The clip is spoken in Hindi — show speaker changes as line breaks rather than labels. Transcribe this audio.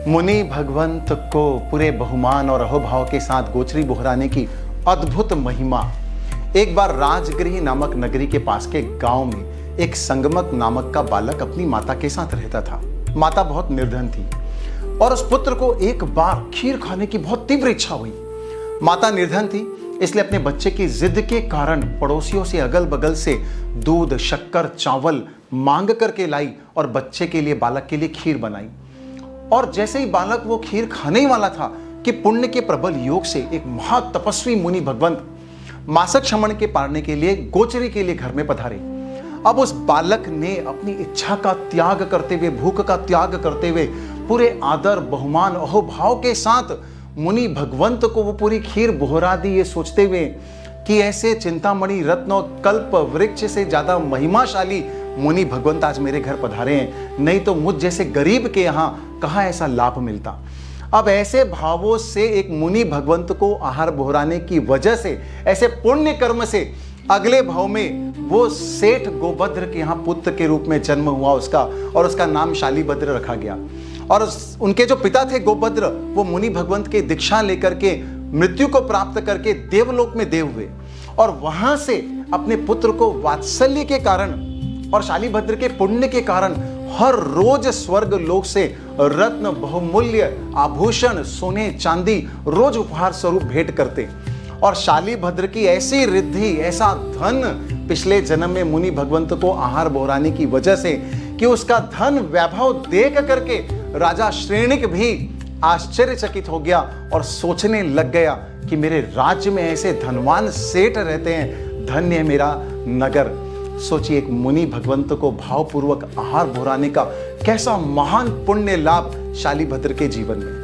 मुनि भगवंत को पूरे बहुमान और अहोभाव के साथ गोचरी बोहराने की अद्भुत महिमा। एक बार राजगृह नामक नगरी के पास के गांव में एक संगमक नामक का बालक अपनी माता के साथ रहता था। माता बहुत निर्धन थी और उस पुत्र को एक बार खीर खाने की बहुत तीव्र इच्छा हुई। माता निर्धन थी, इसलिए अपने बच्चे की जिद के कारण पड़ोसियों से अगल बगल से दूध, शक्कर, चावल मांग करके लाई और बच्चे के लिए, बालक के लिए खीर बनाई। और जैसे ही बालक वो खीर खाने ही वाला था कि पुण्य के प्रबल योग से एक महातपस्वी मुनि भगवंत मासक क्षमण के पारने के लिए गोचरी के लिए घर में पधारे। अब उस बालक ने अपनी इच्छा का त्याग करते हुए, भूख का त्याग करते हुए, पूरे आदर, बहुमान, अहोभाव के साथ मुनि भगवंत को वो पूरी खीर बोहरा दी, ये सोचते हुए कि ऐसे चिंतामणि रत्न और कल्प वृक्ष से ज्यादा महिमाशाली मुनि भगवंत आज मेरे घर पधारे हैं, नहीं तो मुझ जैसे गरीब के यहाँ कहाँ ऐसा लाभ मिलता। अब ऐसे भावों से एक मुनि भगवंत को आहार बोहराने की वजह से, ऐसे पुण्य कर्म से अगले भाव में वो सेठ गोभद्र के यहाँ पुत्र के रूप में जन्म हुआ उसका, और उसका नाम शालीभद्र रखा गया। और उनके जो पिता थे गोभद्र, वो मुनि भगवंत के दीक्षा लेकर के मृत्यु को प्राप्त करके देवलोक में देव हुए, और वहां से अपने पुत्र को वात्सल्य के कारण और शालीभद्र के पुण्य के कारण हर रोज स्वर्ग लोक से रत्न, बहुमूल्य आभूषण, सोने चांदी रोज उपहार स्वरूप भेंट करते। और शालीभद्र की ऐसी रिद्धि, ऐसा धन पिछले जन्म में मुनि भगवंत को आहार बोहराने की वजह से कि उसका धन वैभव देख करके राजा श्रेणिक भी आश्चर्यचकित हो गया और सोचने लग गया कि मेरे राज्य में ऐसे धनवान सेठ रहते हैं, धन्य है मेरा नगर। सोचिए, एक मुनि भगवंत को भावपूर्वक आहार बोहराने का कैसा महान पुण्य लाभ शालीभद्र के जीवन में।